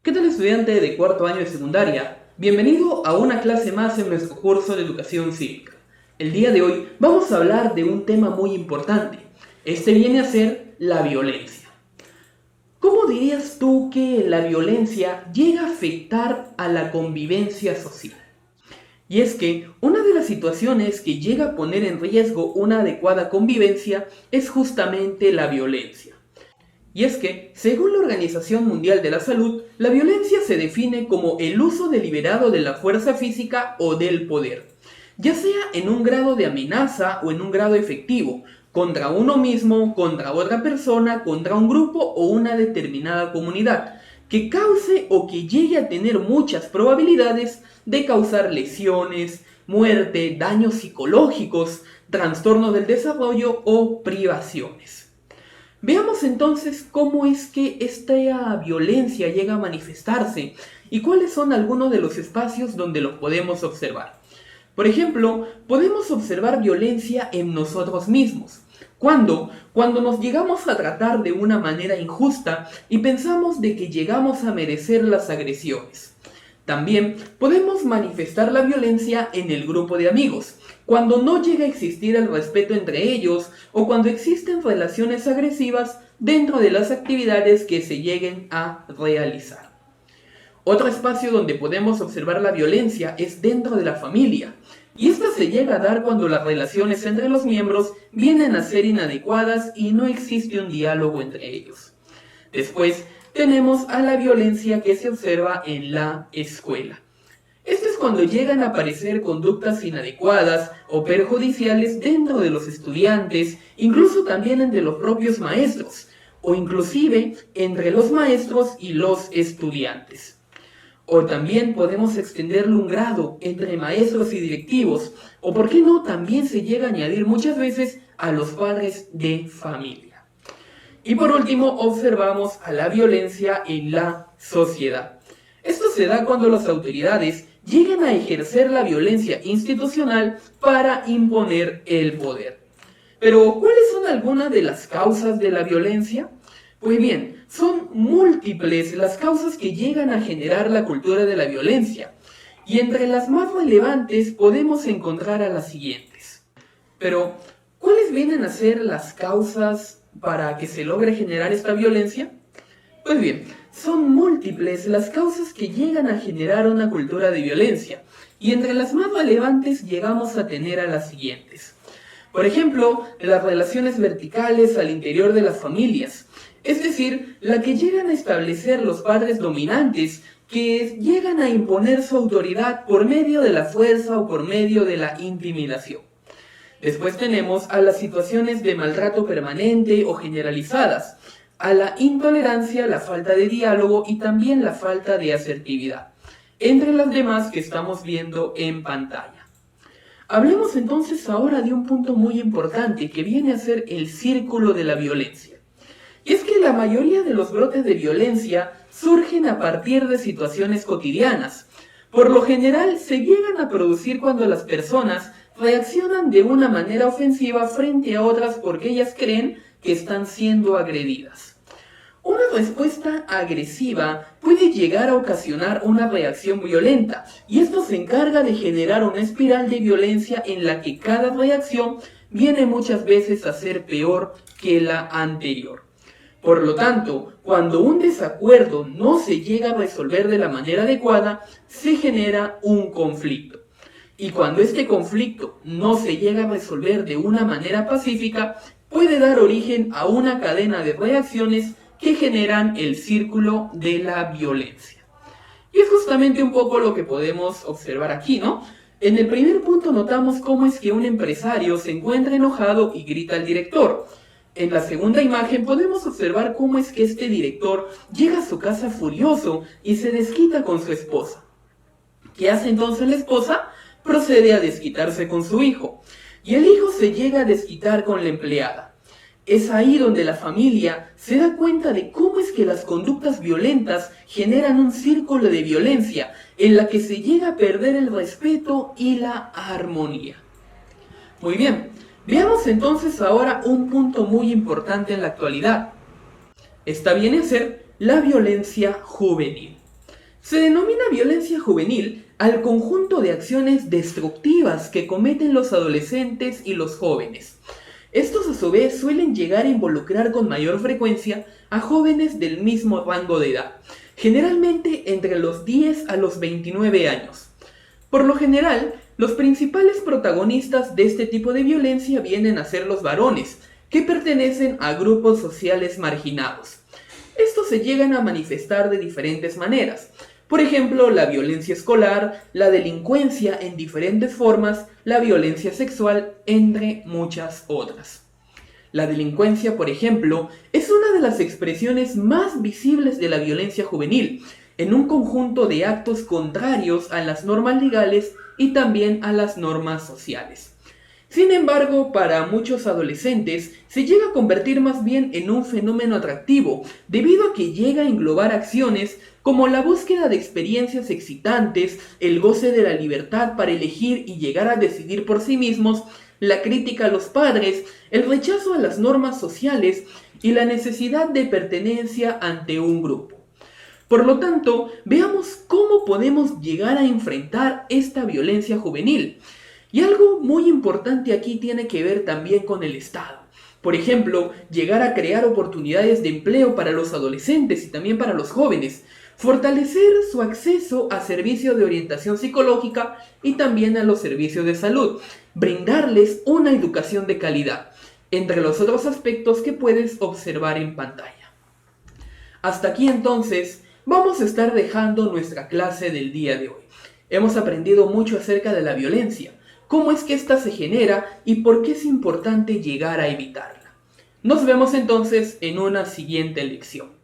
¿Qué tal, estudiante de cuarto año de secundaria? Bienvenido a una clase más en nuestro curso de educación cívica. El día de hoy vamos a hablar de un tema muy importante. Este viene a ser la violencia. ¿Cómo dirías tú que la violencia llega a afectar a la convivencia social? Y es que una de las situaciones que llega a poner en riesgo una adecuada convivencia es justamente la violencia. Y es que, según la Organización Mundial de la Salud, la violencia se define como el uso deliberado de la fuerza física o del poder, ya sea en un grado de amenaza o en un grado efectivo, contra uno mismo, contra otra persona, contra un grupo o una determinada comunidad, que cause o que llegue a tener muchas probabilidades de causar lesiones, muerte, daños psicológicos, trastornos del desarrollo o privaciones. Veamos entonces cómo es que esta violencia llega a manifestarse y cuáles son algunos de los espacios donde lo podemos observar. Por ejemplo, podemos observar violencia en nosotros mismos. ¿Cuándo? Cuando nos llegamos a tratar de una manera injusta y pensamos de que llegamos a merecer las agresiones. También podemos manifestar la violencia en el grupo de amigos, cuando no llega a existir el respeto entre ellos o cuando existen relaciones agresivas dentro de las actividades que se lleguen a realizar. Otro espacio donde podemos observar la violencia es dentro de la familia, y esta se llega a dar cuando las relaciones entre los miembros vienen a ser inadecuadas y no existe un diálogo entre ellos. Después tenemos a la violencia que se observa en la escuela. Esto es cuando llegan a aparecer conductas inadecuadas o perjudiciales dentro de los estudiantes, incluso también entre los propios maestros, o inclusive entre los maestros y los estudiantes. O también podemos extenderle un grado entre maestros y directivos, o por qué no, también se llega a añadir muchas veces a los padres de familia. Y por último, observamos a la violencia en la sociedad. Esto se da cuando las autoridades llegan a ejercer la violencia institucional para imponer el poder. Pero, ¿cuáles son algunas de las causas de la violencia? Pues bien, son múltiples las causas que llegan a generar la cultura de la violencia, y entre las más relevantes podemos encontrar a las siguientes. Pero, ¿cuáles vienen a ser las causas para que se logre generar esta violencia? Pues bien, son múltiples las causas que llegan a generar una cultura de violencia, y entre las más relevantes llegamos a tener a las siguientes. Por ejemplo, las relaciones verticales al interior de las familias, es decir, la que llegan a establecer los padres dominantes, que llegan a imponer su autoridad por medio de la fuerza o por medio de la intimidación. Después tenemos a las situaciones de maltrato permanente o generalizadas, a la intolerancia, la falta de diálogo y también la falta de asertividad, entre las demás que estamos viendo en pantalla. Hablemos entonces ahora de un punto muy importante que viene a ser el círculo de la violencia. Y es que la mayoría de los brotes de violencia surgen a partir de situaciones cotidianas. Por lo general se llegan a producir cuando las personas reaccionan de una manera ofensiva frente a otras porque ellas creen que están siendo agredidas. Una respuesta agresiva puede llegar a ocasionar una reacción violenta, y esto se encarga de generar una espiral de violencia en la que cada reacción viene muchas veces a ser peor que la anterior. Por lo tanto, cuando un desacuerdo no se llega a resolver de la manera adecuada, se genera un conflicto. Y cuando este conflicto no se llega a resolver de una manera pacífica, puede dar origen a una cadena de reacciones que generan el círculo de la violencia. Y es justamente un poco lo que podemos observar aquí, ¿no? En el primer punto notamos cómo es que un empresario se encuentra enojado y grita al director. En la segunda imagen podemos observar cómo es que este director llega a su casa furioso y se desquita con su esposa. ¿Qué hace entonces la esposa? Procede a desquitarse con su hijo, y el hijo se llega a desquitar con la empleada. Es ahí donde la familia se da cuenta de cómo es que las conductas violentas generan un círculo de violencia en la que se llega a perder el respeto y la armonía. Muy bien, veamos entonces ahora un punto muy importante en la actualidad. Esta viene a ser la violencia juvenil. Se denomina violencia juvenil al conjunto de acciones destructivas que cometen los adolescentes y los jóvenes. Estos a su vez suelen llegar a involucrar con mayor frecuencia a jóvenes del mismo rango de edad, generalmente entre los 10 a los 29 años. Por lo general, los principales protagonistas de este tipo de violencia vienen a ser los varones, que pertenecen a grupos sociales marginados. Estos se llegan a manifestar de diferentes maneras. Por ejemplo, la violencia escolar, la delincuencia en diferentes formas, la violencia sexual, entre muchas otras. La delincuencia, por ejemplo, es una de las expresiones más visibles de la violencia juvenil, en un conjunto de actos contrarios a las normas legales y también a las normas sociales. Sin embargo, para muchos adolescentes se llega a convertir más bien en un fenómeno atractivo, debido a que llega a englobar acciones como la búsqueda de experiencias excitantes, el goce de la libertad para elegir y llegar a decidir por sí mismos, la crítica a los padres, el rechazo a las normas sociales y la necesidad de pertenencia ante un grupo. Por lo tanto, veamos cómo podemos llegar a enfrentar esta violencia juvenil. Y algo muy importante aquí tiene que ver también con el Estado. Por ejemplo, llegar a crear oportunidades de empleo para los adolescentes y también para los jóvenes, fortalecer su acceso a servicios de orientación psicológica y también a los servicios de salud, brindarles una educación de calidad, entre los otros aspectos que puedes observar en pantalla. Hasta aquí entonces vamos a estar dejando nuestra clase del día de hoy. Hemos aprendido mucho acerca de la violencia, cómo es que ésta se genera y por qué es importante llegar a evitarla. Nos vemos entonces en una siguiente lección.